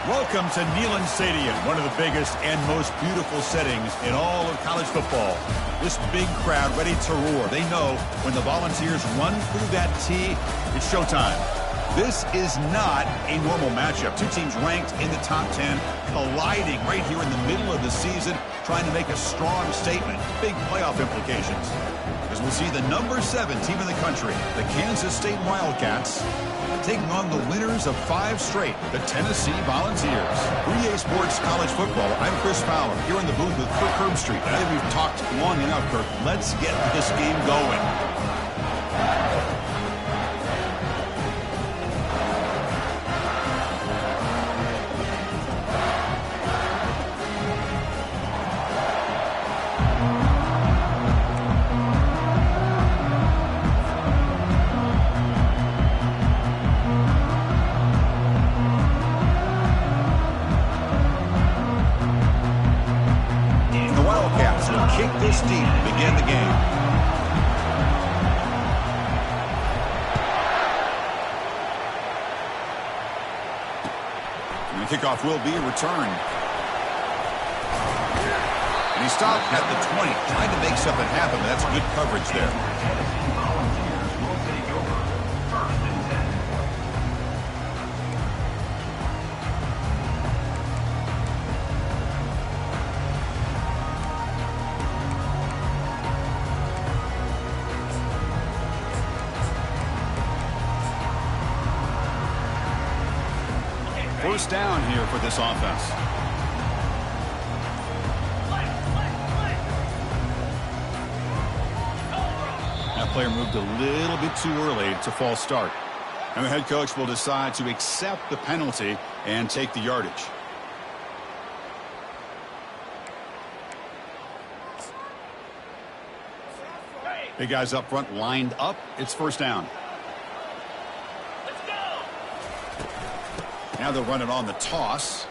Welcome to Neyland Stadium, one of the biggest and most beautiful settings in all of college football. This big crowd ready to roar. They know when the Volunteers run through that tee, it's showtime. This is not a normal matchup. Two teams ranked in the top 10, colliding right here in the middle of the season, trying to make a strong statement. Big playoff implications. As we'll see the number 7 team in the country, the Kansas State Wildcats, taking on the winners of 5 straight, the Tennessee Volunteers. 3A Sports College Football, I'm Chris Fowler, here in the booth with Kirk Herbstreit. I think we've talked long enough, Kirk. Let's get this game going. Kick this deep to begin the game. And the kickoff will be returned. And he stopped at the 20, trying to make something happen, but that's good coverage there. First down here for this offense. That player moved a little bit too early to false start. And the head coach will decide to accept the penalty and take the yardage. Big guys up front lined up. It's first down. Now they'll run it on the toss.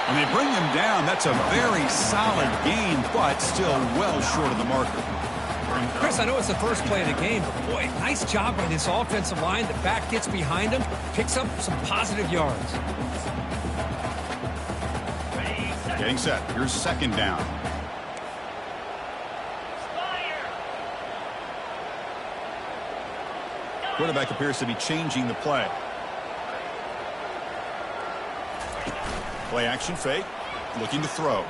And they bring him down. That's a very solid gain, but still well short of the marker. Chris, I know it's the first play of the game, but boy, nice job by this offensive line. The back gets behind him, picks up some positive yards. Getting set. Here's second down. Quarterback appears to be changing the play. Play action fake. Looking to throw.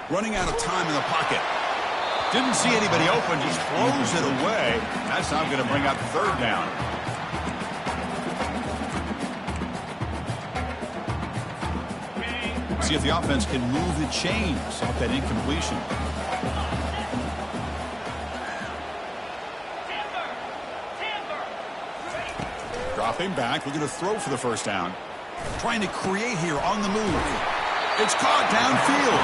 Running out of time in the pocket. Didn't see anybody open. Just throws it away. That's now going to bring up third down. See if the offense can move the chains off that incompletion. Dropping back, looking to throw for the first down. Trying to create here on the move. It's caught downfield.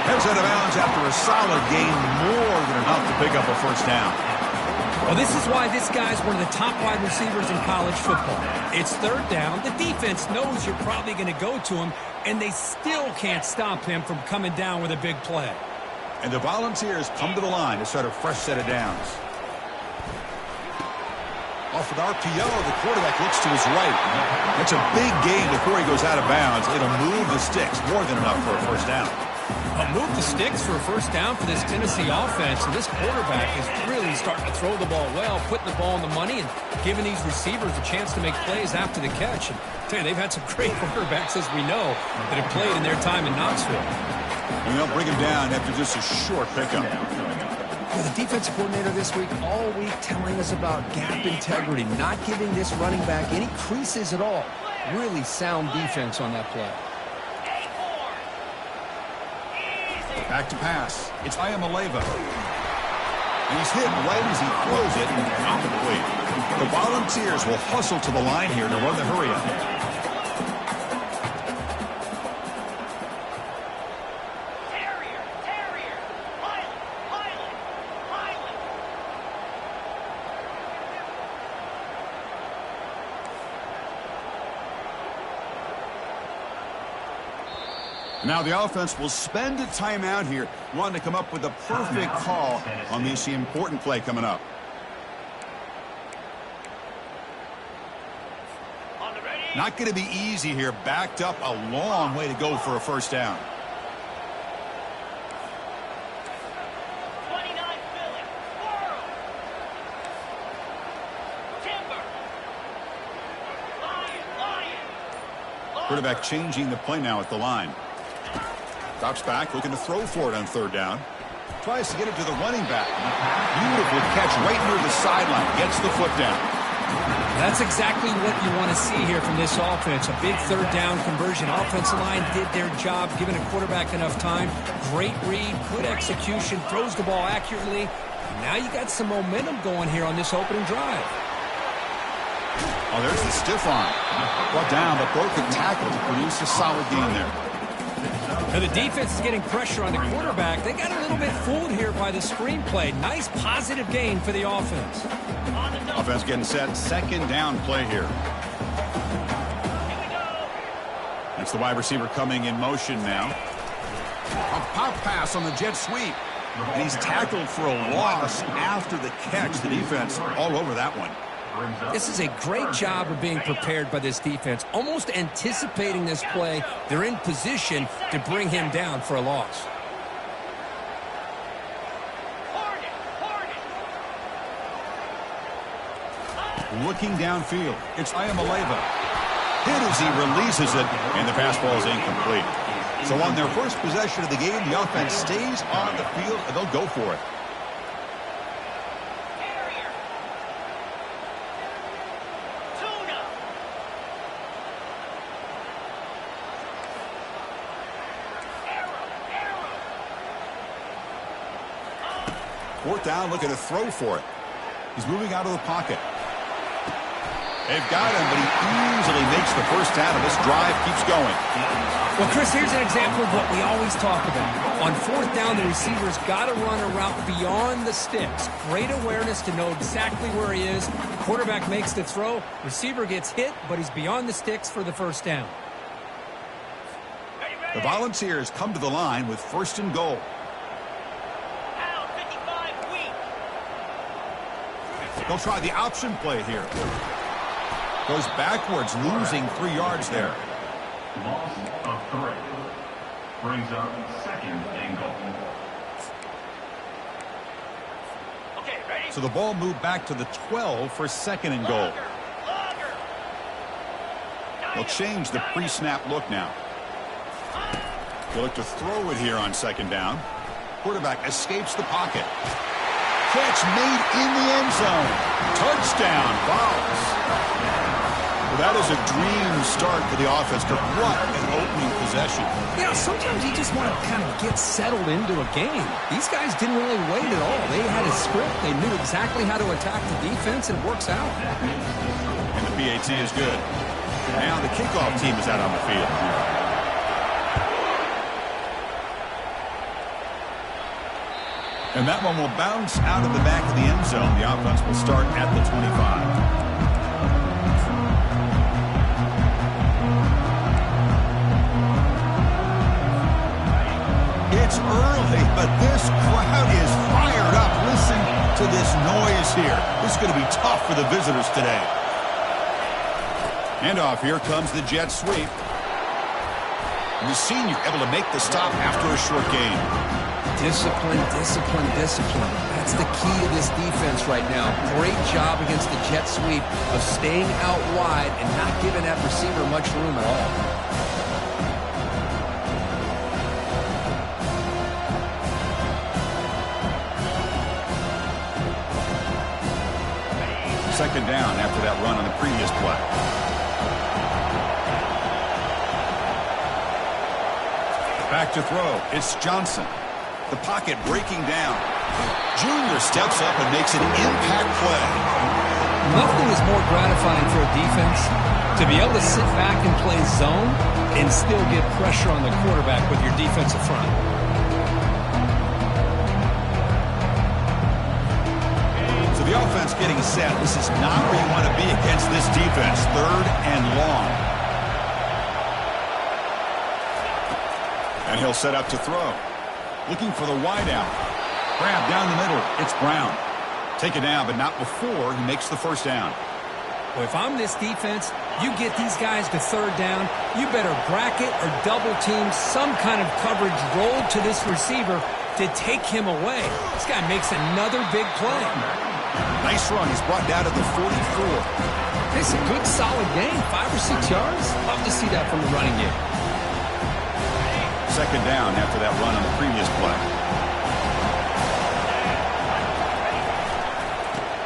Heads out of bounds after a solid gain, more than enough to pick up a first down. Well, this is why this guy's one of the top wide receivers in college football. It's third down. The defense knows you're probably going to go to him, and they still can't stop him from coming down with a big play. And the Volunteers come to the line to start a fresh set of downs. Off an RPO, the quarterback looks to his right. That's a big gain before he goes out of bounds. It'll move the sticks, more than enough for a first down. Move the sticks for a first down for this Tennessee offense. And this quarterback is really starting to throw the ball well, putting the ball on the money, and giving these receivers a chance to make plays after the catch. And I tell you, they've had some great quarterbacks, as we know, that have played in their time in Knoxville. And they'll bring him down after just a short pickup. Well, the defensive coordinator this week, all week, telling us about gap integrity, not giving this running back any creases at all. Really sound defense on that play. Back to pass. It's Iamaleava. And he's hit right as he throws it and incomplete. The Volunteers will hustle to the line here to run the hurry-up. Now the offense will spend a timeout here, wanting to come up with a perfect call on this important play coming up. Not going to be easy here. Backed up a long way to go for a first down. 29 Philly. World. Timber. Lion. Quarterback changing the play now at the line. Drops back, looking to throw for it on third down. Tries to get it to the running back. Beautiful catch right near the sideline. Gets the foot down. That's exactly what you want to see here from this offense. A big third down conversion. Offensive line did their job, giving a quarterback enough time. Great read, good execution, throws the ball accurately. And now you got some momentum going here on this opening drive. Oh, there's the stiff arm. Brought down, but broke the tackle to produce a solid gain there. Now the defense is getting pressure on the quarterback. They got a little bit fooled here by the screenplay. Nice positive gain for the offense. Offense getting set. Second down play here. It's the wide receiver coming in motion now. A pop pass on the jet sweep. And he's tackled for a loss after the catch. The defense all over that one. This is a great job of being prepared by this defense. Almost anticipating this play. They're in position to bring him down for a loss. Looking downfield. It's Iamaleava. Hit as he releases it, and the pass ball is incomplete. So on their first possession of the game, the offense stays on the field, and they'll go for it. Fourth down, looking to throw for it. He's moving out of the pocket. They've got him, but he easily makes the first down, and this drive keeps going. Well, Chris, here's an example of what we always talk about. On fourth down, the receiver's got to run a route beyond the sticks. Great awareness to know exactly where he is. The quarterback makes the throw. Receiver gets hit, but he's beyond the sticks for the first down. The Volunteers come to the line with first and goal. They'll try the option play here. Goes backwards, losing 3 yards there. Loss of 3. Brings up second and goal. Okay, ready? So the ball moved back to the 12 for second and goal. They'll change the pre-snap look now. They'll look to throw it here on second down. Quarterback escapes the pocket. Catch made in the end zone. Touchdown, Vols. Well, that is a dream start for the offense. But what an opening possession. You know, sometimes you just want to kind of get settled into a game. These guys didn't really wait at all. They had a script. They knew exactly how to attack the defense, and it works out. And the PAT is good. Now the kickoff team is out on the field. And that one will bounce out of the back of the end zone. The offense will start at the 25. It's early, but this crowd is fired up. Listen to this noise here. This is going to be tough for the visitors today. Handoff, here comes the jet sweep. And the senior able to make the stop after a short gain. Discipline, discipline, discipline. That's the key to this defense right now. Great job against the jet sweep of staying out wide and not giving that receiver much room at all. Second down after that run on the previous play. Back to throw. It's Johnson. The pocket breaking down. Junior steps up and makes an impact play. Nothing is more gratifying for a defense to be able to sit back and play zone and still get pressure on the quarterback with your defensive front. So the offense getting set. This is not where you want to be against this defense. Third and long. And he'll set up to throw. Looking for the wideout. Grab down the middle. It's Brown. Take it down, but not before he makes the first down. Well, if I'm this defense, you get these guys to third down, you better bracket or double team some kind of coverage roll to this receiver to take him away. This guy makes another big play. Nice run. He's brought down to the 44. It's a good, solid gain, 5 or 6 yards. Love to see that from the running game. Second down after that run on the previous play.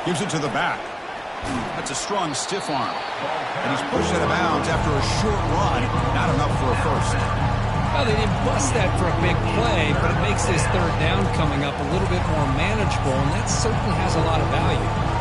Gives it to the back. That's a strong stiff arm. And he's pushed out of bounds after a short run. Not enough for a first. Well, they didn't bust that for a big play, but it makes this third down coming up a little bit more manageable, and that certainly has a lot of value.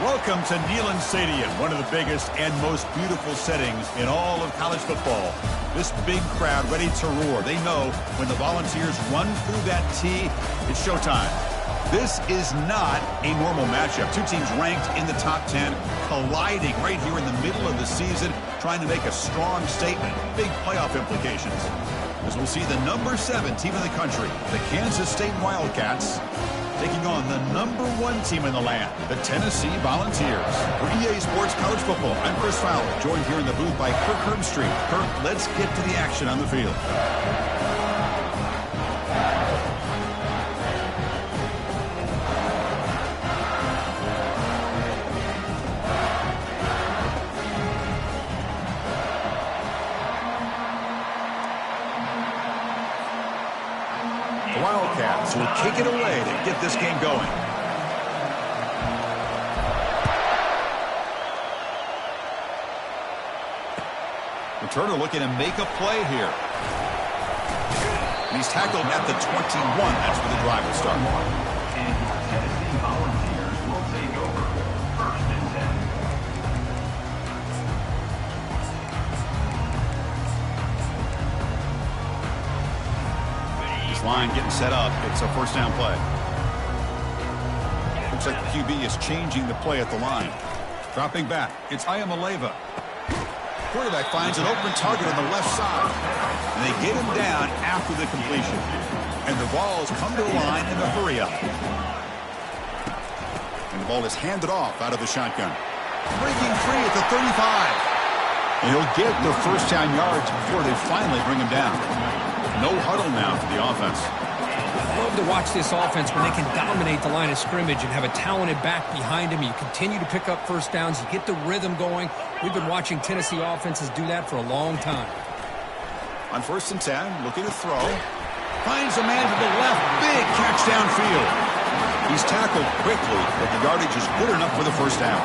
Welcome to Neyland Stadium, one of the biggest and most beautiful settings in all of college football. This big crowd ready to roar. They know when the Volunteers run through that tee, it's showtime. This is not a normal matchup. Two teams ranked in the top 10, colliding right here in the middle of the season, trying to make a strong statement. Big playoff implications. As we'll see the number 7 team in the country, the Kansas State Wildcats, taking on the number 1 team in the land, the Tennessee Volunteers. For EA Sports College Football, I'm Chris Fowler, joined here in the booth by Kirk Herbstreit. Kirk, let's get to the action on the field. The Wildcats will kick it away to get this game going. Returner looking to make a play here. And he's tackled at the 21. That's where the drive will start. And Tennessee Volunteers will take over. 1st and 10. This line getting set up. It's a first down play. Looks like the QB is changing the play at the line. Dropping back, it's Ayamaleva. Quarterback finds an open target on the left side. And they get him down after the completion. And the ball has come to the line in the hurry-up. And the ball is handed off out of the shotgun. Breaking free at the 35. And he'll get the first down yards before they finally bring him down. No huddle now for the offense. I love to watch this offense when they can dominate the line of scrimmage and have a talented back behind him. You continue to pick up first downs. You get the rhythm going. We've been watching Tennessee offenses do that for a long time. On 1st and 10, looking to throw. Finds a man to the left. Big catch downfield. He's tackled quickly, but the yardage is good enough for the first down.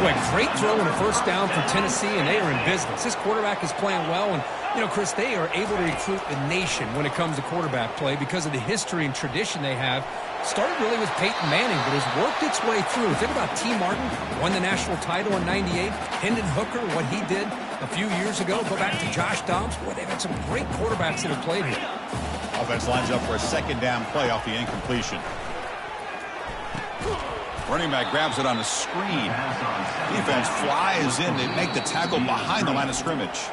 Boy, great throw and a first down for Tennessee, and they are in business. This quarterback is playing well, and, you know, Chris, they are able to recruit the nation when it comes to quarterback play because of the history and tradition they have. Started really with Peyton Manning, but has worked its way through. Think about T. Martin, won the national title in '98. Hendon Hooker, what he did a few years ago. Go back to Josh Dobbs. Boy, they've had some great quarterbacks that have played here. Offense lines up for a second down play off the incompletion. Running back grabs it on a screen. Defense flies in. They make the tackle behind the line of scrimmage.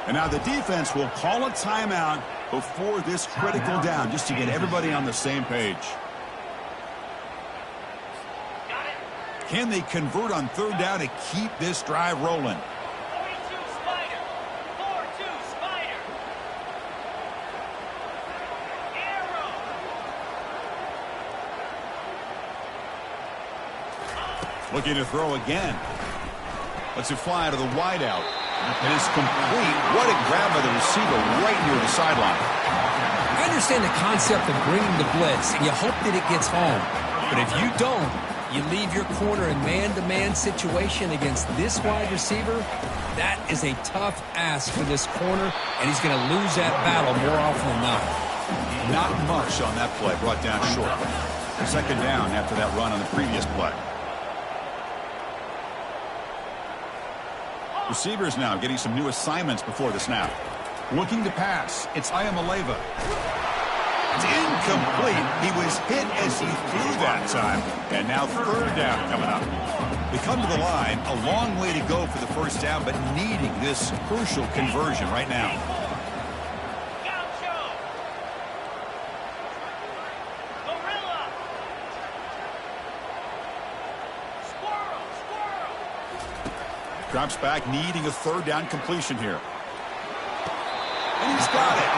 And now the defense will call a timeout before this critical down just to get everybody on the same page. Can they convert on 3rd down to keep this drive rolling? 4-2 Spider. 4-2 Spider. Arrow. Looking to throw again. Lets it fly out of the wideout. It is complete. What a grab by the receiver right near the sideline. I understand the concept of bringing the blitz, and you hope that it gets home. But if you don't, you leave your corner in man-to-man situation against this wide receiver. That is a tough ask for this corner, and he's going to lose that battle more often than not. Not much on that play, brought down short. Second down after that run on the previous play. Receivers now getting some new assignments before the snap. Looking to pass. It's Ayamaleva. It's incomplete. He was hit as he threw that time. And now 3rd down coming up. They come to the line. A long way to go for the first down, but needing this crucial conversion right now. Gaucho. Gorilla. Squirrel. Squirrel. Drops back, needing a 3rd down completion here. And he's got it.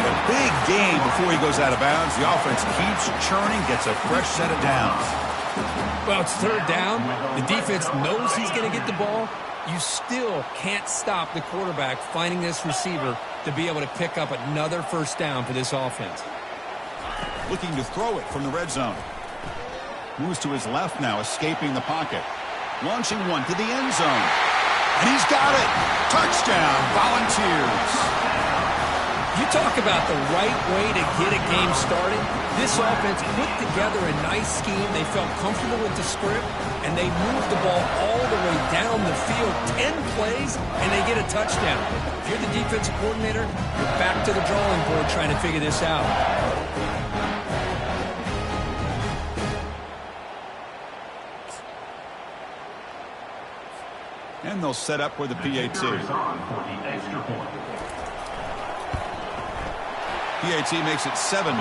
A big gain before he goes out of bounds. The offense keeps churning, gets a fresh set of downs. Well, it's 3rd down. The defense knows he's going to get the ball. You still can't stop the quarterback finding this receiver to be able to pick up another first down for this offense. Looking to throw it from the red zone. Moves to his left now, escaping the pocket. Launching one to the end zone. And he's got it. Touchdown, Volunteers. You talk about the right way to get a game started. This offense put together a nice scheme. They felt comfortable with the script, and they moved the ball all the way down the field, 10 plays, and they get a touchdown. If you're the defensive coordinator, you're back to the drawing board trying to figure this out. And they'll set up for the PAT. PAT makes it 7-0.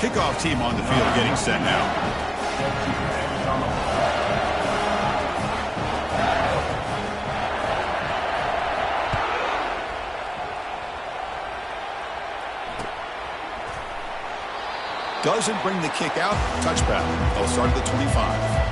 Kickoff team on the field getting set now. Doesn't bring the kick out. Touchback. They'll start at the 25.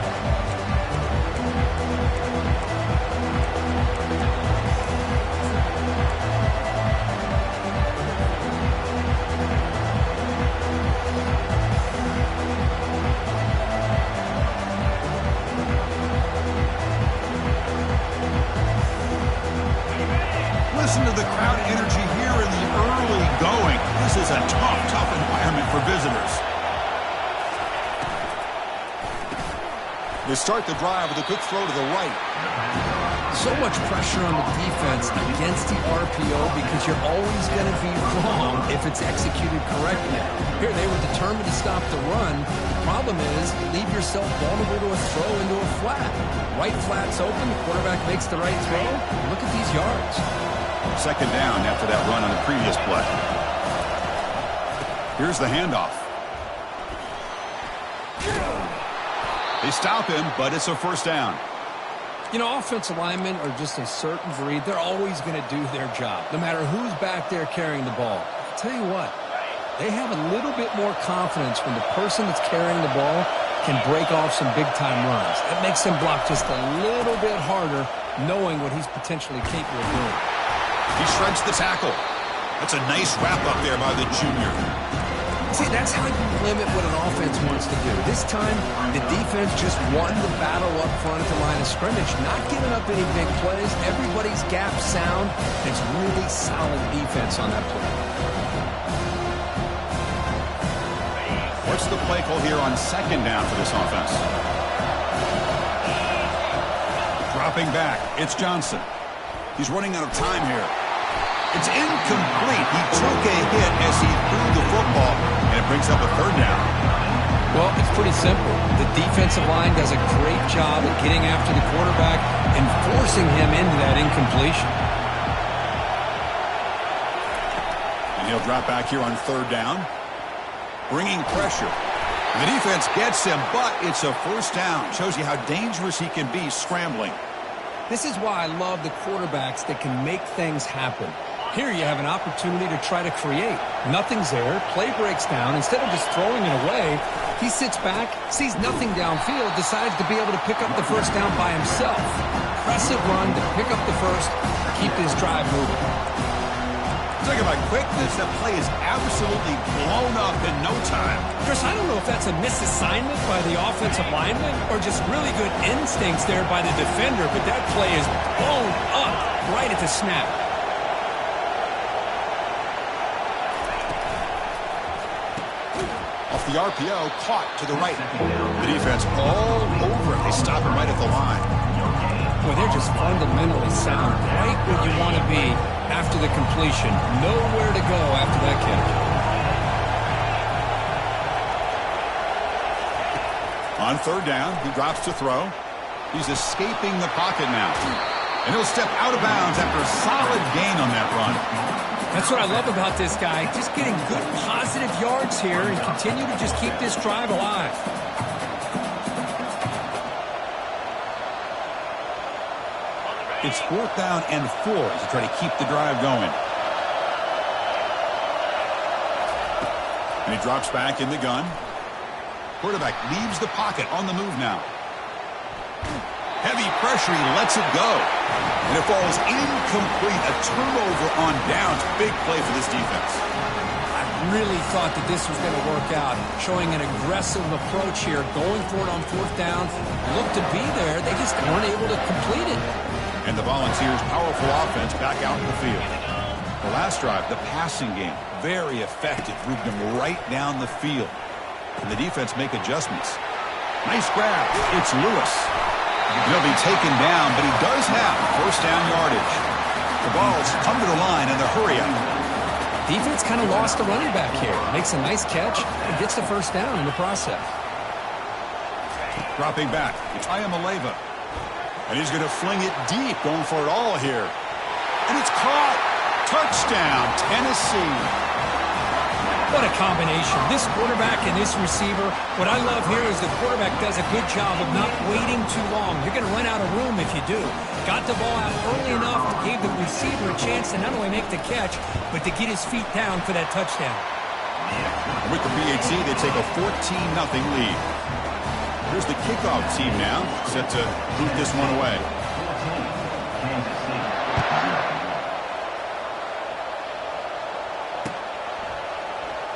listen to the crowd energy here in the early going. This is a tough environment for visitors. They start the drive with a quick throw to the right. So much pressure on the defense against the RPO because you're always going to be wrong if it's executed correctly. Here, they were determined to stop the run. The problem is you leave yourself vulnerable to a throw into a flat. Right flat's open, the quarterback makes the right throw. Look at these yards. Second down after that run on the previous play. Here's the handoff. They stop him, but it's a first down. You know, offensive linemen are just a certain breed. They're always going to do their job, no matter who's back there carrying the ball. I'll tell you what, they have a little bit more confidence when the person that's carrying the ball can break off some big-time runs. That makes them block just a little bit harder, knowing what he's potentially capable of doing. He shreds the tackle. That's a nice wrap up there by the junior. See, that's how you limit what an offense wants to do. This time, the defense just won the battle up front at the line of scrimmage, not giving up any big plays. Everybody's gap sound. It's really solid defense on that play. What's the play call here on second down for this offense? Dropping back, it's Johnson. He's running out of time here. It's incomplete. He took a hit as he threw the football, and it brings up a third down. Well, it's pretty simple. The defensive line does a great job at getting after the quarterback and forcing him into that incompletion. And he'll drop back here on third down, bringing pressure. The defense gets him, but it's a first down. Shows you how dangerous he can be scrambling. This is why I love the quarterbacks that can make things happen. Here you have an opportunity to try to create. Nothing's there. Play breaks down. Instead of just throwing it away, he sits back, sees nothing downfield, decides to be able to pick up the first down by himself. Impressive run to pick up the first, keep this drive moving. Talking about quickness, that play is absolutely blown up in no time. Chris, I don't know if that's a misassignment by the offensive lineman or just really good instincts there by the defender, but that play is blown up right at the snap. Off the RPO, caught to the right. The defense all over it. They stop him right at the line. Boy, they're just fundamentally sound, right where you want to be after the completion. Nowhere to go after that catch. On third down, he drops to throw. He's escaping the pocket now. And he'll step out of bounds after a solid gain on that run. That's what I love about this guy. Just getting good positive yards here and continue to just keep this drive alive. It's fourth down and 4 to try to keep the drive going. And he drops back in the gun. Quarterback leaves the pocket on the move now. Heavy pressure, he lets it go. And it falls incomplete. A turnover on downs. Big play for this defense. I really thought that this was going to work out. Showing an aggressive approach here. Going for it on fourth down. Looked to be there. They just weren't able to complete it. And the Volunteers' powerful offense back out in the field. The last drive, the passing game, very effective. Moved them right down the field. And the defense make adjustments. Nice grab. It's Lewis. He'll be taken down, but he does have first down yardage. The Vols come to the line in the hurry up. Defense kind of lost the running back here. Makes a nice catch and gets the first down in the process. Dropping back, it's Ayamaleva. And he's going to fling it deep, going for it all here. And it's caught. Touchdown, Tennessee. What a combination. This quarterback and this receiver. What I love here is the quarterback does a good job of not waiting too long. You're going to run out of room if you do. Got the ball out early enough to give the receiver a chance to not only make the catch, but to get his feet down for that touchdown. And with the PAT, they take a 14-0 lead. Here's the kickoff team now, set to boot this one away.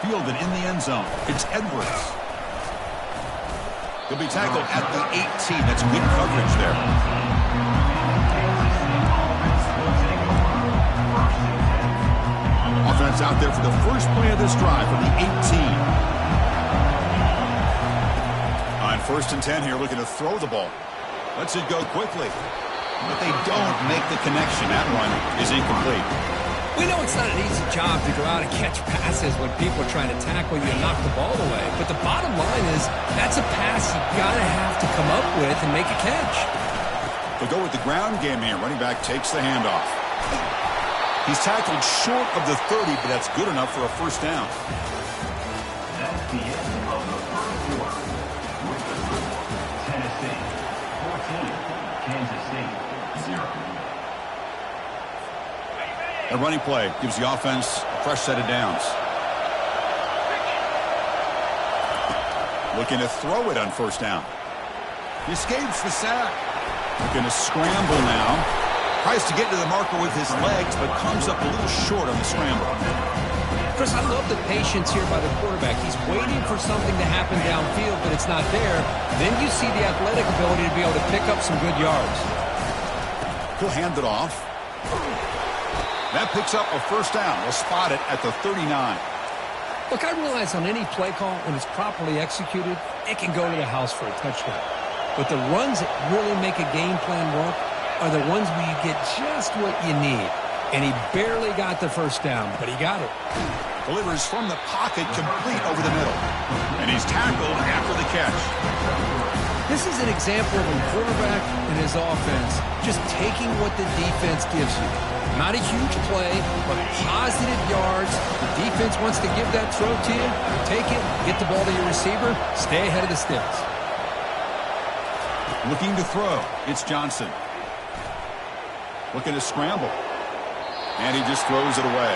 Fielded in the end zone. It's Edwards. He'll be tackled at the 18. That's good coverage there. It's out there for the first play of this drive from the 18. On 1st and 10 here, looking to throw the ball. Lets it go quickly. But they don't make the connection. That one is incomplete. We know it's not an easy job to go out and catch passes when people are trying to tackle you and knock the ball away. But the bottom line is that's a pass you got to have to come up with and make a catch. They go with the ground game here. Running back takes the handoff. He's tackled short of the 30, but that's good enough for a first down. That's the end of the first quarter. With the score, Tennessee 14, Kansas State 0. A running play gives the offense a fresh set of downs. Looking to throw it on 1st down. He escapes the sack. Looking to scramble now. Tries to get to the marker with his legs, but comes up a little short on the scramble. Chris, I love the patience here by the quarterback. He's waiting for something to happen downfield, but it's not there. Then you see the athletic ability to be able to pick up some good yards. He'll hand it off. That picks up a first down. We'll spot it at the 39. Look, I realize on any play call, when it's properly executed, it can go to the house for a touchdown. But the runs that really make a game plan work are the ones where you get just what you need. And he barely got the first down, but he got it. Delivers from the pocket, complete over the middle. And he's tackled after the catch. This is an example of a quarterback and his offense just taking what the defense gives you. Not a huge play, but positive yards. The defense wants to give that throw to you. Take it, get the ball to your receiver, stay ahead of the sticks. Looking to throw. It's Johnson. Looking to scramble. And he just throws it away.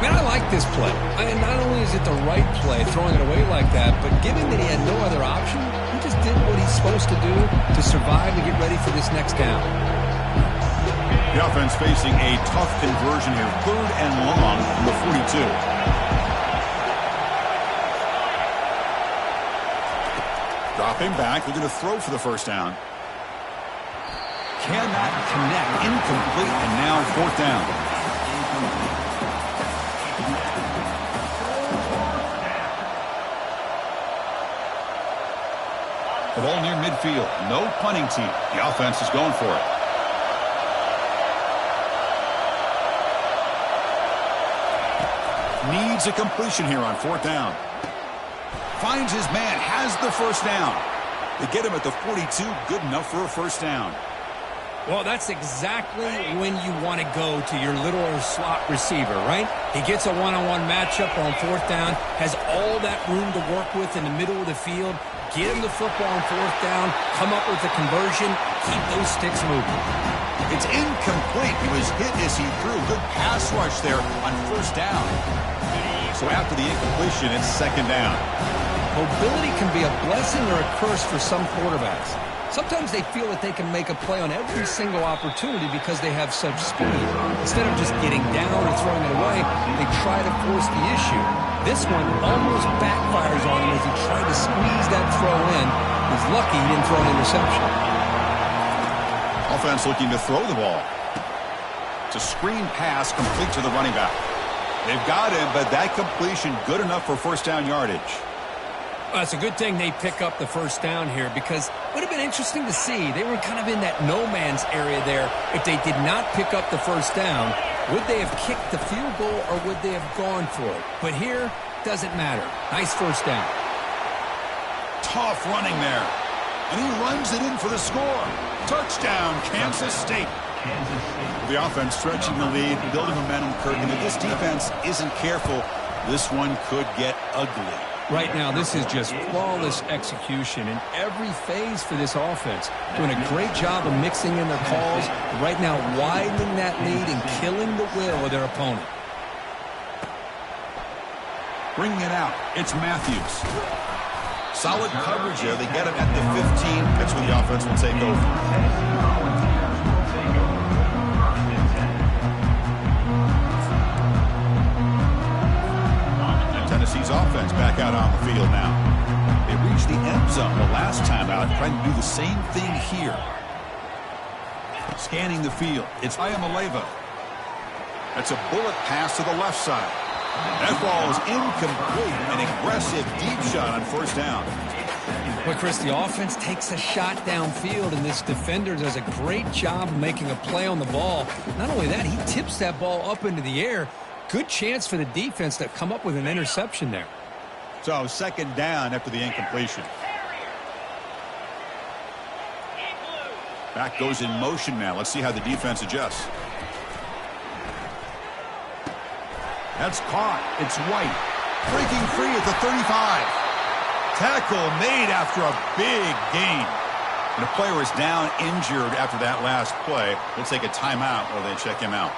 Man, I like this play. Not only is it the right play, throwing it away like that, but given that he had no other option, he just did what he's supposed to do to survive and get ready for this next down. The offense facing a tough conversion here. 3rd and long from the 42. Dropping back. They're going to throw for the first down. Cannot connect. Incomplete. And now 4th down. The ball near midfield. No punting team. The offense is going for it. Needs a completion here on 4th down. Finds his man, has the first down. They get him at the 42, good enough for a first down. Well, that's exactly when you want to go to your little slot receiver, right? He gets a one-on-one matchup on 4th down, has all that room to work with in the middle of the field. Get him the football on 4th down, come up with a conversion, keep those sticks moving. It's incomplete. He was hit as he threw. Good pass rush there on 1st down. So after the incompletion, it's 2nd down. Mobility can be a blessing or a curse for some quarterbacks. Sometimes they feel that they can make a play on every single opportunity because they have such speed. Instead of just getting down or throwing it away, they try to force the issue. This one almost backfires on him as he tried to squeeze that throw in. He's lucky he didn't throw an interception. Offense looking to throw the ball. It's a screen pass complete to the running back. They've got him, but that completion good enough for first down yardage. Well, it's a good thing they pick up the first down here because it would have been interesting to see. They were kind of in that no-man's area there. If they did not pick up the first down, would they have kicked the field goal or would they have gone for it? But here, doesn't matter. Nice first down. Tough running there. And he runs it in for the score. Touchdown, Kansas State. The offense stretching the lead, building momentum, Kirk. And if this defense isn't careful, this one could get ugly. Right now, this is just flawless execution in every phase for this offense. Doing a great job of mixing in their calls. Right now, widening that lead and killing the will of their opponent. Bringing it out, it's Matthews. Solid coverage there. They get him at the 15. That's where the offense will take over. Tennessee's offense back out on the field now. They reached the end zone the last time out, trying to do the same thing here. Scanning the field, it's Iamaleava. That's a bullet pass to the left side. That ball is incomplete. An aggressive deep shot on first down. Well, Chris, the offense takes a shot downfield, and this defender does a great job of making a play on the ball. Not only that, he tips that ball up into the air. Good chance for the defense to come up with an interception there. So second down after the incompletion. Back goes in motion now. Let's see how the defense adjusts. That's caught. It's White. Breaking free at the 35. Tackle made after a big gain. And the player is down injured after that last play. We'll take a timeout while they check him out.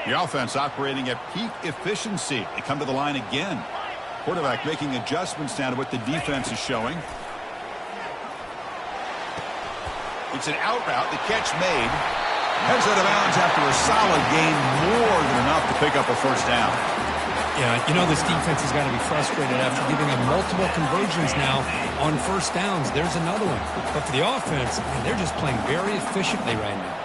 The offense operating at peak efficiency. They come to the line again. Quarterback making adjustments now to what the defense is showing. It's an out route. The catch made. Heads out of bounds after a solid gain, more than enough to pick up a first down. Yeah, you know this defense has got to be frustrated after giving up multiple conversions now on first downs. There's another one. But for the offense, man, they're just playing very efficiently right now.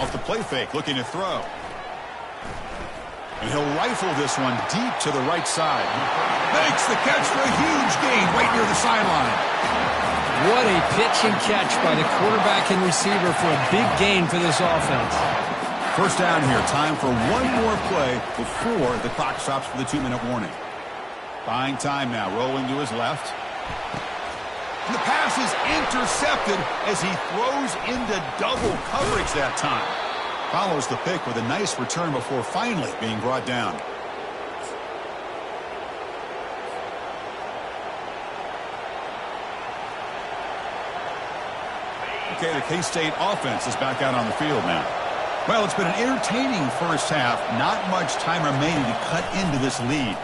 Off the play fake, looking to throw. And he'll rifle this one deep to the right side. Makes the catch for a huge gain right near the sideline. What a pitch and catch by the quarterback and receiver for a big gain for this offense. First down here. Time for one more play before the clock stops for the 2-minute warning. Buying time now. Rolling to his left. And the pass is intercepted as he throws into double coverage that time. Follows the pick with a nice return before finally being brought down. Okay, the K-State offense is back out on the field now. Well, it's been an entertaining first half. Not much time remaining to cut into this lead.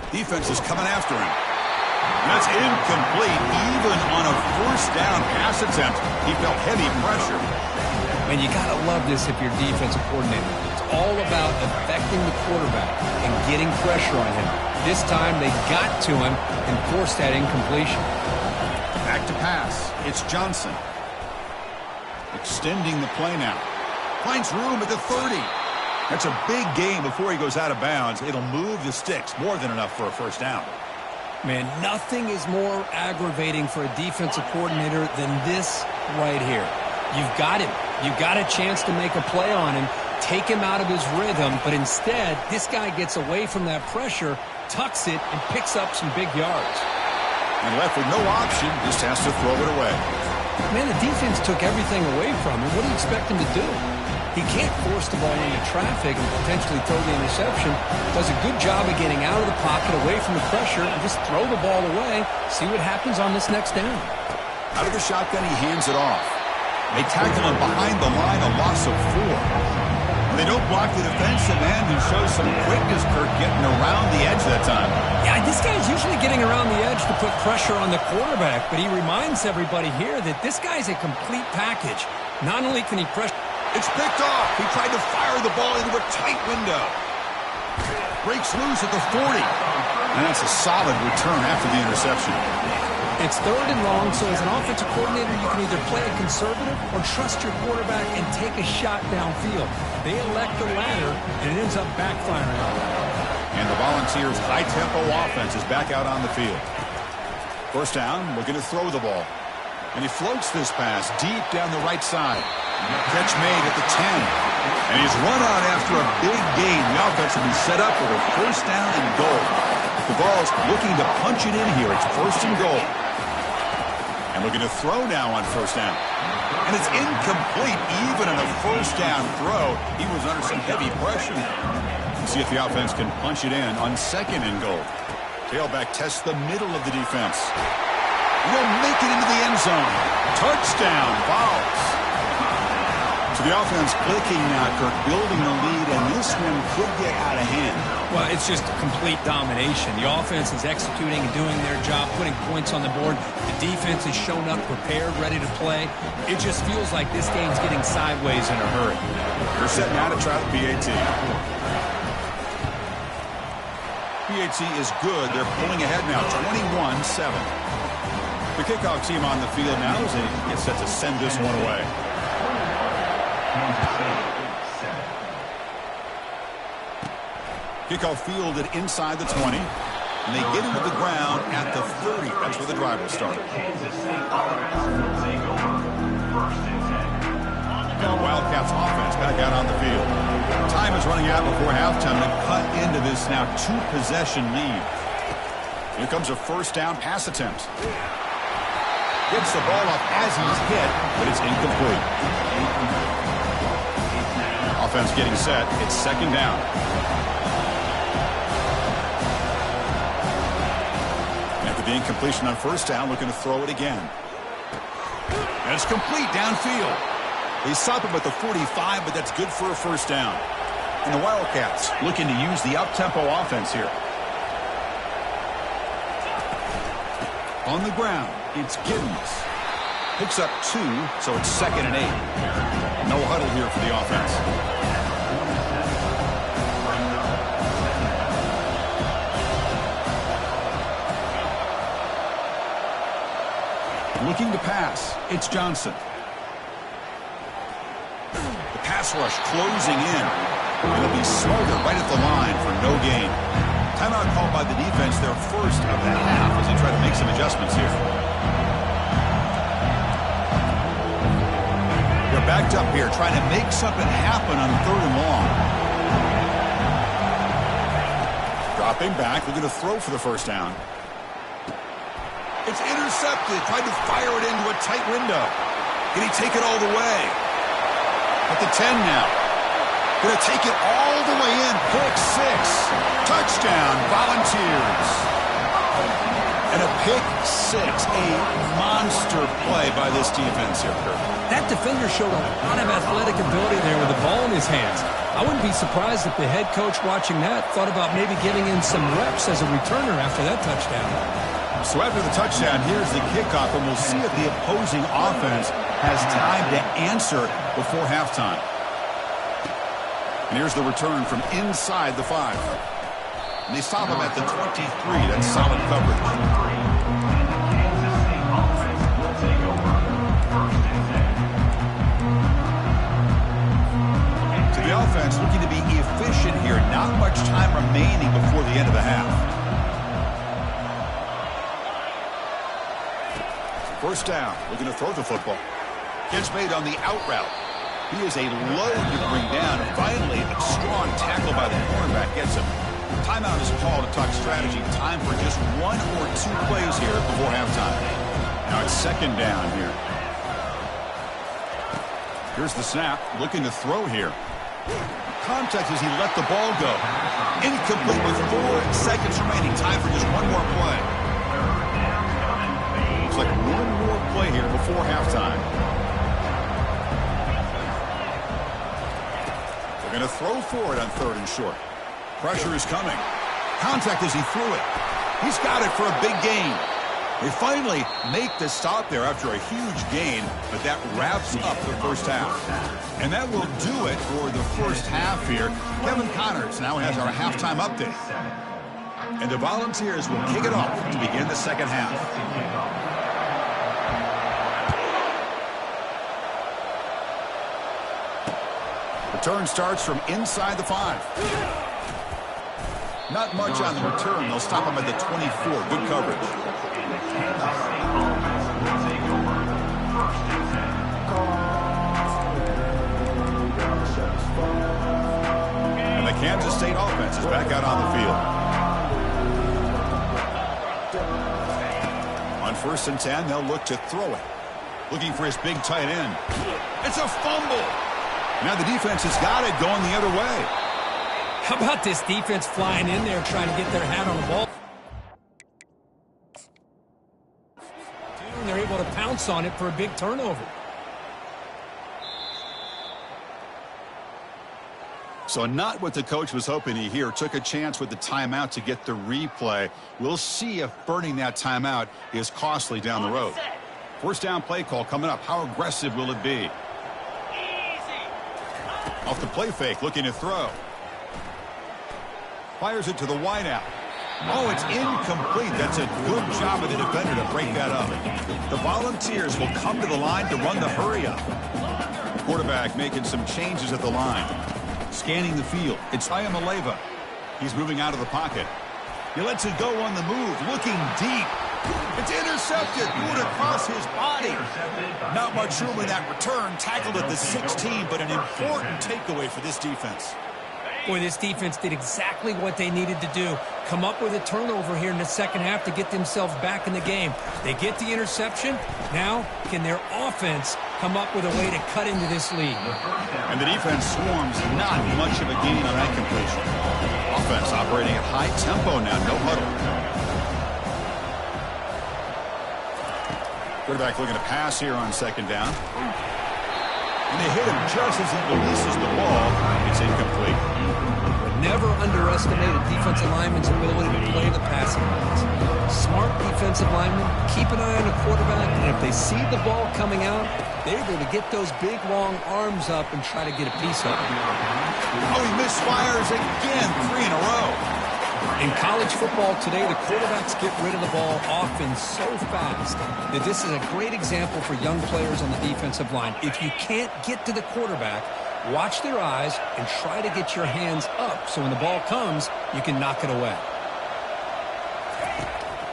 Defense is coming after him. That's incomplete, even on a first down pass attempt. He felt heavy pressure. Man, you got to love this if you're defensive coordinator. It's all about affecting the quarterback and getting pressure on him. This time they got to him and forced that incompletion. Back to pass. It's Johnson. Extending the play now. Finds room at the 30. That's a big gain before he goes out of bounds. It'll move the sticks. More than enough for a first down. Man, nothing is more aggravating for a defensive coordinator than this right here. You've got him. You've got a chance to make a play on him, take him out of his rhythm, but instead, this guy gets away from that pressure, tucks it, and picks up some big yards. And left with no option, just has to throw it away. Man, the defense took everything away from him. What do you expect him to do? He can't force the ball into traffic and potentially throw the interception. Does a good job of getting out of the pocket, away from the pressure, and just throw the ball away. See what happens on this next down. Out of the shotgun, he hands it off. They tackle him behind the line, a loss of 4. They don't block the defensive end and show some quickness, Kirk, getting around the edge that time. Yeah, this guy's usually getting around the edge to put pressure on the quarterback, but he reminds everybody here that this guy's a complete package. Not only can he pressure... It's picked off. He tried to fire the ball into a tight window. Breaks loose at the 40. And that's a solid return after the interception. It's 3rd and long, so as an offensive coordinator, you can either play it conservative or trust your quarterback and take a shot downfield. They elect the latter, and it ends up backfiring on them. And the Volunteers' high-tempo offense is back out on the field. First down, looking to throw the ball. And he floats this pass deep down the right side. Catch made at the 10. And he's run out after a big gain. The offense will be set up with a first down and goal. The ball's looking to punch it in here. It's 1st and goal. And looking to throw now on first down. And it's incomplete even on a first down throw. He was under some heavy pressure. Let's see if the offense can punch it in on 2nd and goal. Tailback tests the middle of the defense. He'll make it into the end zone. Touchdown, Vols. So the offense clicking now, Kirk, building the lead, and this one could get out of hand. Well, it's just complete domination. The offense is executing and doing their job, putting points on the board. The defense is shown up, prepared, ready to play. It just feels like this game's getting sideways in a hurry. They're set now to try the PAT. SPHC is good. They're pulling ahead now, 21-7. The kickoff team on the field now as they get set to send this one away. Kickoff fielded inside the 20. And they get into the ground at the 30. That's where the drive will start. And the Wildcats offense back out on the field. Time is running out before halftime to cut into this now two-possession lead. Here comes a first down pass attempt. Gets the ball up as he's hit, but it's incomplete. Offense getting set. It's second down. After the incompletion on first down, looking to throw it again. And it's complete downfield. They stop him at the 45, but that's good for a first down. And the Wildcats looking to use the up-tempo offense here. On the ground, it's Giddens. Picks up 2, so it's 2nd and 8. No huddle here for the offense. Looking to pass, it's Johnson. The pass rush closing in. It'll be Smoger right at the line for no gain. Timeout called by the defense, their first of the half, as they try to make some adjustments here. They're backed up here, trying to make something happen on 3rd and long. Dropping back, looking to throw for the first down. It's intercepted, tried to fire it into a tight window. Can he take it all the way? At the 10 now. Going to take it all the way in. Pick 6. Touchdown, Volunteers. And a pick 6. A monster play by this defense here. That defender showed a lot of athletic ability there with the ball in his hands. I wouldn't be surprised if the head coach watching that thought about maybe giving in some reps as a returner after that touchdown. So after the touchdown, here's the kickoff, and we'll see if the opposing offense has time to answer before halftime. And here's the return from inside the 5. And they stop him at the 23. That's solid coverage. So the offense looking to be efficient here. Not much time remaining before the end of the half. First down, looking to throw the football. Gets made on the out route. He is a load to bring down. Finally, a strong tackle by the cornerback gets him. Timeout is called to talk strategy. Time for just 1 or 2 plays here before halftime. Now it's second down here. Here's the snap, looking to throw here. Contact as he let the ball go. Incomplete with 4 seconds remaining. Time for just 1 more play. Like 1 more play here before halftime. They're going to throw for it on 3rd and short. Pressure is coming. Contact as he threw it. He's got it for a big gain. They finally make the stop there after a huge gain, but that wraps up the first half. And that will do it for the first half here. Kevin Connors now has our halftime update. And the Volunteers will kick it off to begin the second half. Return starts from inside the 5. Not much on the return. They'll stop him at the 24. Good coverage. And the Kansas State offense is back out on the field. On 1st and 10, they'll look to throw it. Looking for his big tight end. It's a fumble. Now the defense has got it going the other way. How about this defense flying in there trying to get their hat on the ball? And they're able to pounce on it for a big turnover. So not what the coach was hoping to hear. Took a chance with the timeout to get the replay. We'll see if burning that timeout is costly down the road. First down play call coming up. How aggressive will it be? Off the play fake, looking to throw. Fires it to the wideout. Oh, it's incomplete. That's a good job of the defender to break that up. The Volunteers will come to the line to run the hurry up. Quarterback making some changes at the line. Scanning the field. It's Ayamaleva. He's moving out of the pocket. He lets it go on the move. Looking deep. It's intercepted. Threw it across his body. Not much room in that return. Tackled at the 16, but an important takeaway for this defense. Boy, this defense did exactly what they needed to do. Come up with a turnover here in the second half to get themselves back in the game. They get the interception. Now, can their offense come up with a way to cut into this lead? And the defense swarms. Not much of a gain on that completion. Offense operating at high tempo now. No huddle. Quarterback looking to pass here on second down. And they hit him just as he releases the ball. It's incomplete. Never underestimate a defensive lineman's ability to play the passing lanes. Smart defensive linemen keep an eye on the quarterback, and if they see the ball coming out, they're able to get those big, long arms up and try to get a piece of it. Oh, he misfires again. 3 in a row. In college football today, the quarterbacks get rid of the ball often so fast that this is a great example for young players on the defensive line. If you can't get to the quarterback, watch their eyes and try to get your hands up so when the ball comes, you can knock it away.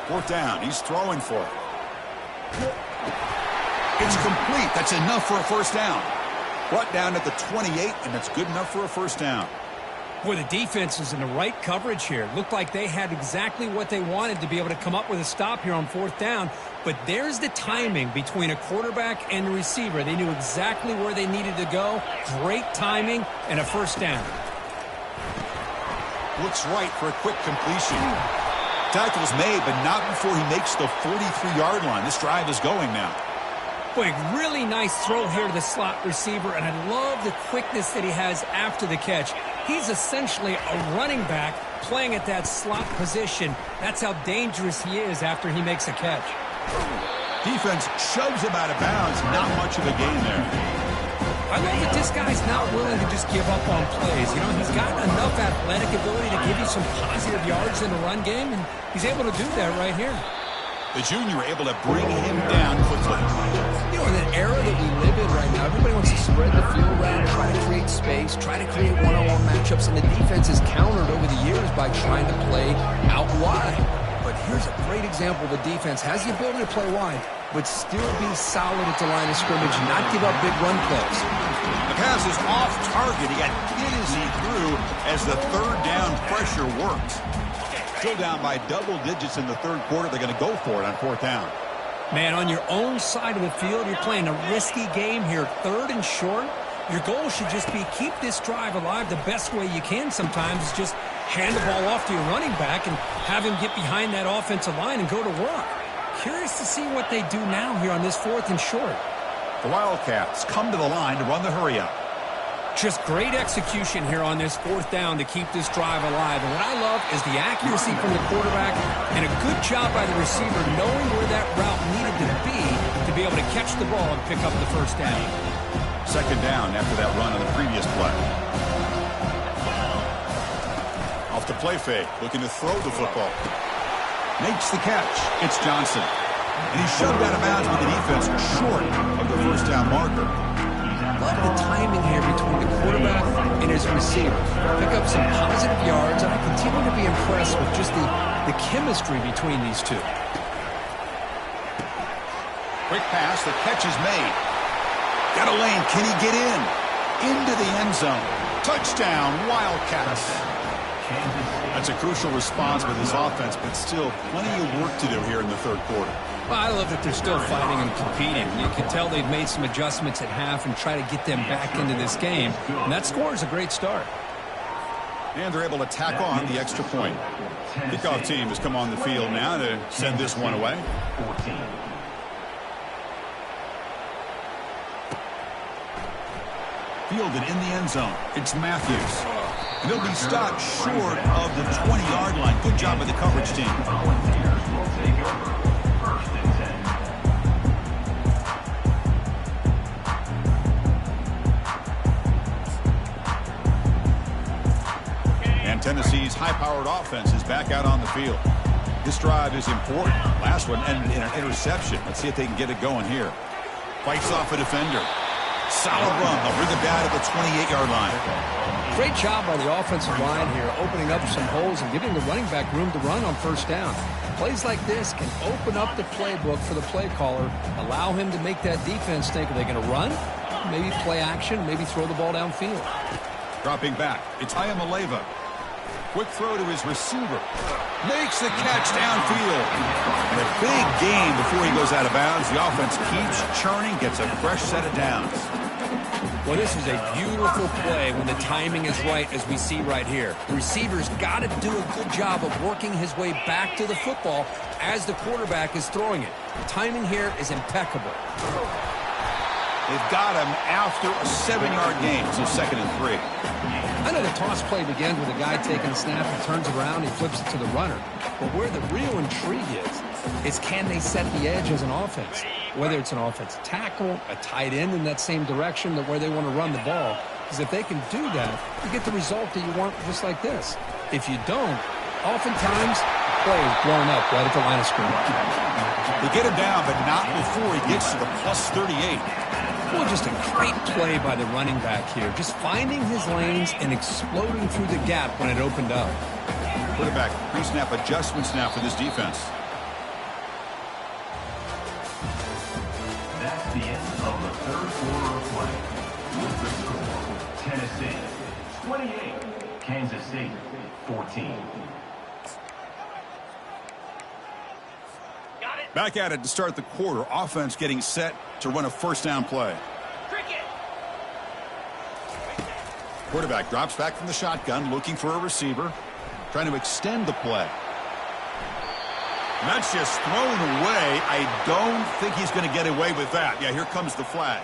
4th down. He's throwing for it. It's complete. That's enough for a first down. Brought down at the 28, and that's good enough for a first down. Boy, the defense is in the right coverage here. Looked like they had exactly what they wanted to be able to come up with a stop here on 4th down. But there's the timing between a quarterback and the receiver. They knew exactly where they needed to go. Great timing and a first down. Looks right for a quick completion. Tackle's made, but not before he makes the 43-yard line. This drive is going now. Boy, really nice throw here to the slot receiver, and I love the quickness that he has after the catch. He's essentially a running back playing at that slot position. That's how dangerous he is after he makes a catch. Defense shoves him out of bounds. Not much of a gain there. I love that this guy's not willing to just give up on plays. You know, he's got enough athletic ability to give you some positive yards in the run game, and he's able to do that right here. The junior able to bring him down quickly. You know, in the era that we live in right now, everybody wants to spread the field around, try to create space, try to create one-on-one matchups, and the defense is countered over the years by trying to play out wide. But here's a great example of a defense has the ability to play wide, but still be solid at the line of scrimmage, not give up big run plays. The pass is off target. He got hit as he threw as the 3rd down pressure worked. Still down by double digits in the 3rd quarter. They're going to go for it on 4th down. Man, on your own side of the field, you're playing a risky game here. 3rd and short. Your goal should just be keep this drive alive the best way you can sometimes is just hand the ball off to your running back and have him get behind that offensive line and go to work. Curious to see what they do now here on this 4th and short. The Wildcats come to the line to run the hurry up. Just great execution here on this 4th down to keep this drive alive. And what I love is the accuracy from the quarterback and a good job by the receiver knowing where that route needed to be able to catch the ball and pick up the first down. 2nd down after that run on the previous play. Off the play fake, looking to throw the football. Makes the catch. It's Johnson. And he's shoved out of bounds with the defense short of the first down marker. Love the timing here between the quarterback and his receiver. Pick up some positive yards, and I continue to be impressed with just the chemistry between these two. Quick pass, the catch is made. Got a lane, can he get in? Into the end zone. Touchdown, Wildcats. That's a crucial response with his offense, but still plenty of work to do here in the 3rd quarter. Well, I love that they're still fighting and competing. You can tell they've made some adjustments at half and try to get them back into this game. And that score is a great start. And they're able to tack on the extra point. Kickoff team has come on the field now to send this one away. 14. Fielded in the end zone. It's Matthews. And he'll be stopped short of the 20-yard line. Good job by the coverage team. Volunteers will take over. 1st and 10. And Tennessee's high-powered offense is back out on the field. This drive is important. Last one ended in an interception. Let's see if they can get it going here. Fights off a defender. Solid run. They'll bring it back to the 28-yard line. Great job by the offensive line here, opening up some holes and giving the running back room to run on first down. Plays like this can open up the playbook for the play caller, allow him to make that defense think, are they going to run? Maybe play action, maybe throw the ball downfield. Dropping back, it's Iamaleava. Quick throw to his receiver. Makes the catch downfield. And a big gain before he goes out of bounds. The offense keeps churning, gets a fresh set of downs. Well, this is a beautiful play when the timing is right, as we see right here. The receiver's got to do a good job of working his way back to the football as the quarterback is throwing it. The timing here is impeccable. They've got him after a 7-yard gain, so 2nd and 3. I know the toss play begins with a guy taking a snap, he turns around, he flips it to the runner. But where the real intrigue is can they set the edge as an offense? Whether it's an offensive tackle, a tight end in that same direction that where they want to run the ball. Because if they can do that, you get the result that you want just like this. If you don't, oftentimes, the play is blown up right at the line of scrimmage. They get him down, but not before he gets to the plus 38. Well, just a great play by the running back here. Just finding his lanes and exploding through the gap when it opened up. Quarterback pre-snap adjustments now for this defense. That's the end of the third quarter of play. With the score, Tennessee 28, Kansas State 14. Got it. Back at it to start the quarter. Offense getting set to run a first down play. Cricket. Quarterback drops back from the shotgun, looking for a receiver, trying to extend the play. And that's just thrown away. I don't think he's going to get away with that. Yeah, here comes the flag.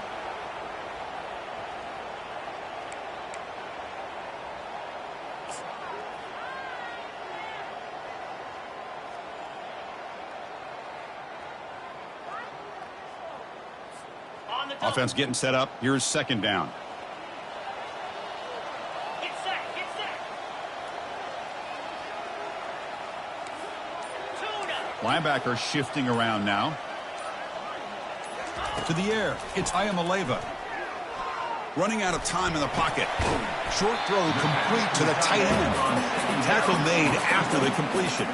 On the double. Offense getting set up. Here's 2nd down. Get set. Get set. Tuna. Linebacker shifting around now. To the air. It's Iamaleava. Running out of time in the pocket. Short throw complete to the tight end. Tackle made after the completion.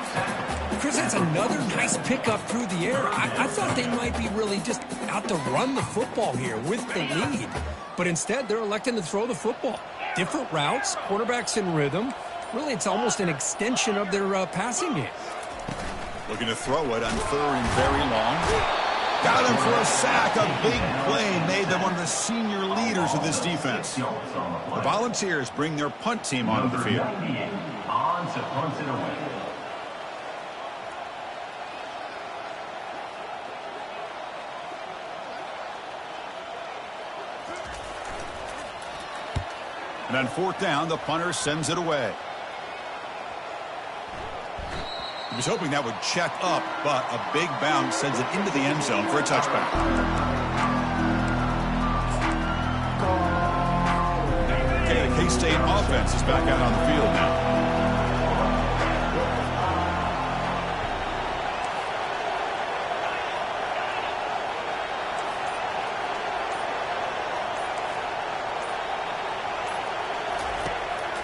Chris, that's another nice pickup through the air. I thought they might be really just out to run the football here with the lead. But instead, they're electing to throw the football. Different routes, quarterbacks in rhythm. Really, it's almost an extension of their passing game. Looking to throw it on 3rd and very long. Got him for a sack. A big play made them one of the senior leaders of this defense. The Volunteers bring their punt team onto the field. On to punt it away. And on 4th down, the punter sends it away. He was hoping that would check up, but a big bounce sends it into the end zone for a touchback. Okay, the K-State offense is back out on the field now.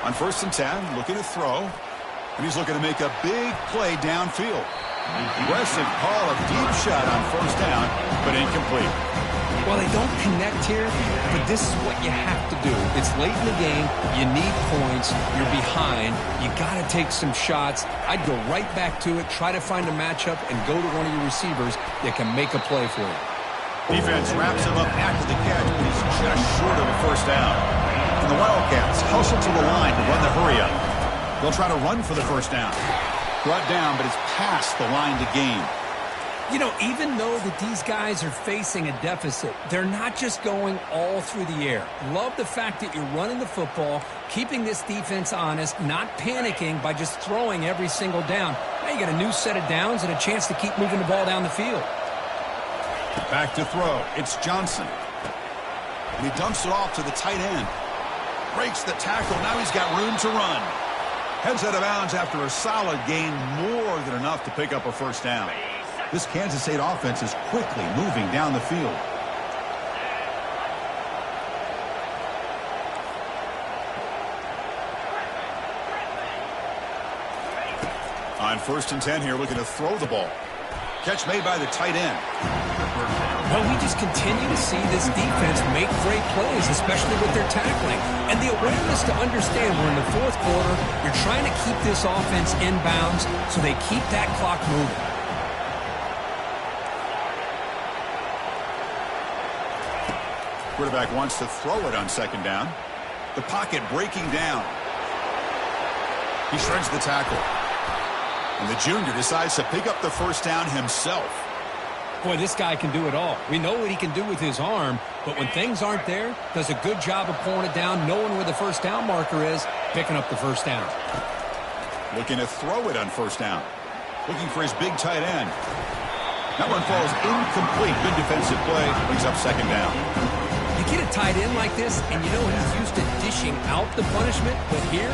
On 1st and 10, looking to throw. And he's looking to make a big play downfield. Aggressive call, a deep shot on 1st down, but incomplete. Well, they don't connect here, but this is what you have to do. It's late in the game. You need points. You're behind. You got to take some shots. I'd go right back to it, try to find a matchup, and go to one of your receivers that can make a play for you. Defense wraps him up after the catch, but he's just short of a 1st down. And the Wildcats hustle to the line to run the hurry-up. They'll try to run for the 1st down. Brought down, but it's past the line to gain. You know, even though that these guys are facing a deficit, they're not just going all through the air. Love the fact that you're running the football, keeping this defense honest, not panicking by just throwing every single down. Now you got a new set of downs and a chance to keep moving the ball down the field. Back to throw. It's Johnson. And he dumps it off to the tight end. Breaks the tackle. Now he's got room to run. Heads out of bounds after a solid gain, more than enough to pick up a first down. This Kansas State offense is quickly moving down the field. On 1st and 10 here, looking to throw the ball. Catch made by the tight end. Well, we just continue to see this defense make great plays, especially with their tackling. And the awareness to understand we're in the 4th quarter, you're trying to keep this offense in bounds so they keep that clock moving. Quarterback wants to throw it on 2nd down. The pocket breaking down. He shreds the tackle. And the junior decides to pick up the first down himself. Boy, this guy can do it all. We know what he can do with his arm, but when things aren't there, does a good job of pulling it down, knowing where the first down marker is, picking up the first down. Looking to throw it on 1st down. Looking for his big tight end. That one falls incomplete. Good defensive play. Brings up 2nd down. You get a tight end like this, and you know he's used to dishing out the punishment, but here,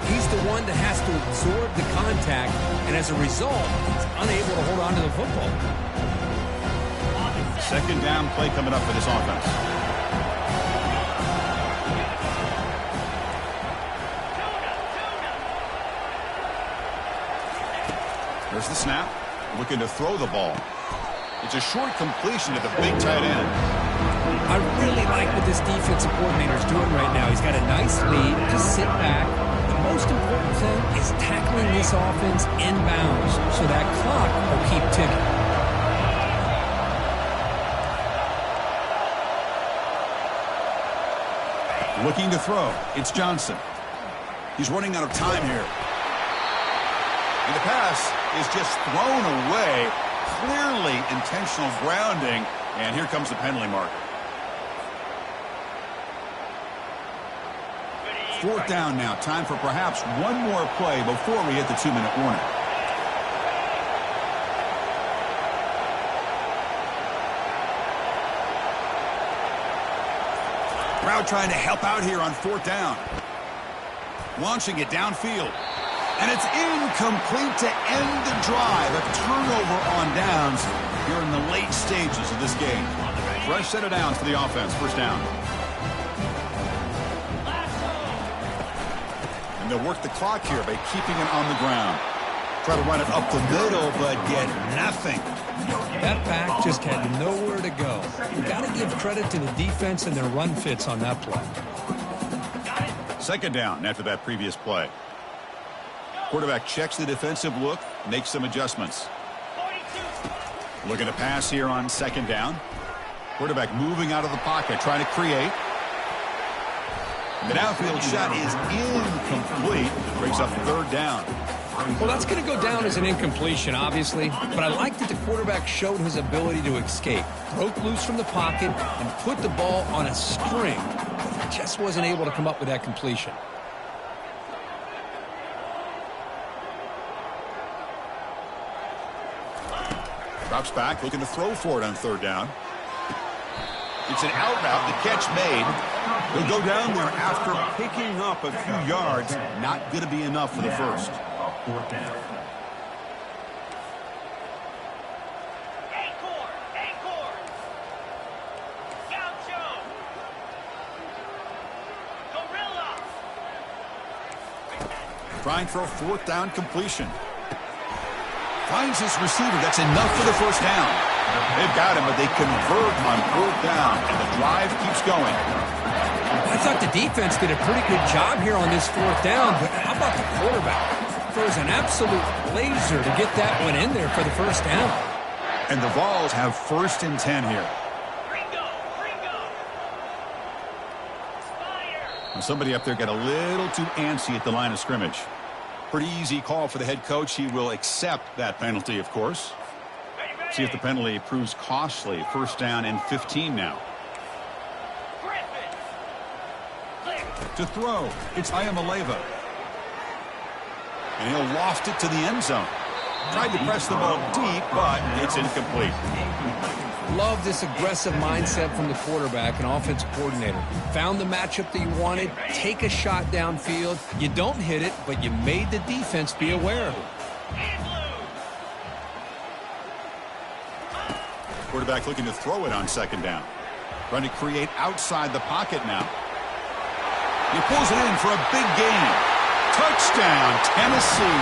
he's the one that has to absorb the contact, and as a result, he's unable to hold on to the football. 2nd down play coming up for this offense. There's the snap. Looking to throw the ball. It's a short completion to the big tight end. I really like what this defensive coordinator is doing right now. He's got a nice lead. Just sit back. The most important thing is tackling this offense in bounds so that clock will keep ticking. Looking to throw. It's Johnson. He's running out of time here. And the pass is just thrown away. Clearly intentional grounding. And here comes the penalty marker. 4th down now. Time for perhaps one more play before we hit the 2-minute warning. Brown trying to help out here on 4th down. Launching it downfield. And it's incomplete to end the drive. A turnover on downs here in the late stages of this game. Fresh set of downs for the offense. 1st down. And they'll work the clock here by keeping it on the ground. Try to run it up the middle, but get nothing. That back just had nowhere to go. You've got to give credit to the defense and their run fits on that play. 2nd down after that previous play. Quarterback checks the defensive look, makes some adjustments. Looking to pass here on 2nd down. Quarterback moving out of the pocket, trying to create. The downfield shot is incomplete. Brings up 3rd down. Well, that's going to go down as an incompletion, obviously, but I like that the quarterback showed his ability to escape. Broke loose from the pocket and put the ball on a string. Just wasn't able to come up with that completion. Drops back, looking to throw for it on 3rd down. It's an out route, the catch made. He'll go down there after picking up a few yards. Not going to be enough for the first. 4th down. Acorn. Gaucho. Gorilla. Trying for a 4th down completion. Finds his receiver. That's enough for the first down. They've got him, but they convert on 4th down, and the drive keeps going. I thought the defense did a pretty good job here on this 4th down, but how about the quarterback? Throws an absolute laser to get that one in there for the first down. And the Vols have 1st and 10 here. Ringo. Fire. And somebody up there got a little too antsy at the line of scrimmage. Pretty easy call for the head coach. He will accept that penalty, of course. See if the penalty proves costly. 1st down and 15 now. To throw, it's Ayamaleva. And he'll loft it to the end zone. Tried to press the ball deep, but it's incomplete. Love this aggressive mindset from the quarterback and offensive coordinator. Found the matchup that you wanted, take a shot downfield. You don't hit it, but you made the defense be aware of it. Quarterback looking to throw it on second down. Trying to create outside the pocket now. He pulls it in for a big gain. Touchdown, Tennessee.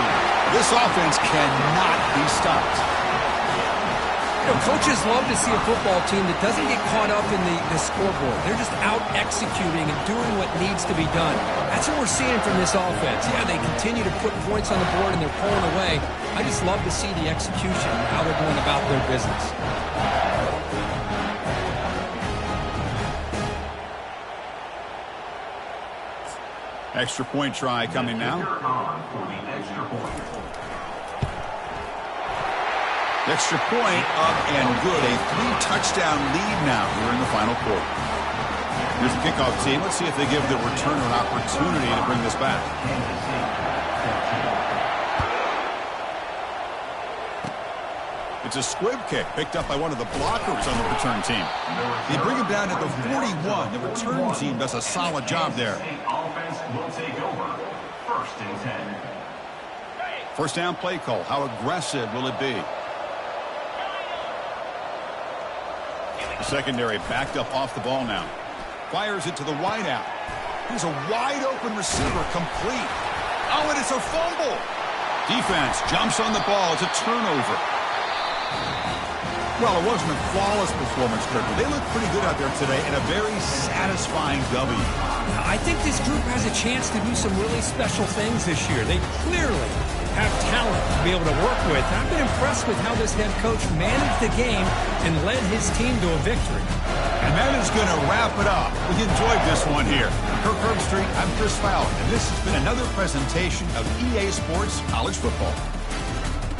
This offense cannot be stopped. You know, coaches love to see a football team that doesn't get caught up in the scoreboard. They're just out executing and doing what needs to be done. That's what we're seeing from this offense. Yeah, they continue to put points on the board and they're pulling away. I just love to see the execution and how they're going about their business. Extra point try coming now. Extra point up and good. A 3-touchdown lead now here in the final quarter. Here's the kickoff team. Let's see if they give the returner an opportunity to bring this back. It's a squib kick picked up by one of the blockers on the return team. They bring him down at the 41. The return team does a solid job there. Offense will take over. 1st and 10. First down play call. How aggressive will it be? The secondary backed up off the ball now. Fires it to the wide out. Here's a wide open receiver complete. Oh, and it's a fumble. Defense jumps on the ball. It's a turnover. Well, it wasn't a flawless performance, Kirk, but they look pretty good out there today in a very satisfying W. I think this group has a chance to do some really special things this year. They clearly have talent to be able to work with. I've been impressed with how this head coach managed the game and led his team to a victory. And that is going to wrap it up. We enjoyed this one here. Kirk Herbstreit, I'm Chris Fowler, and this has been another presentation of EA Sports College Football.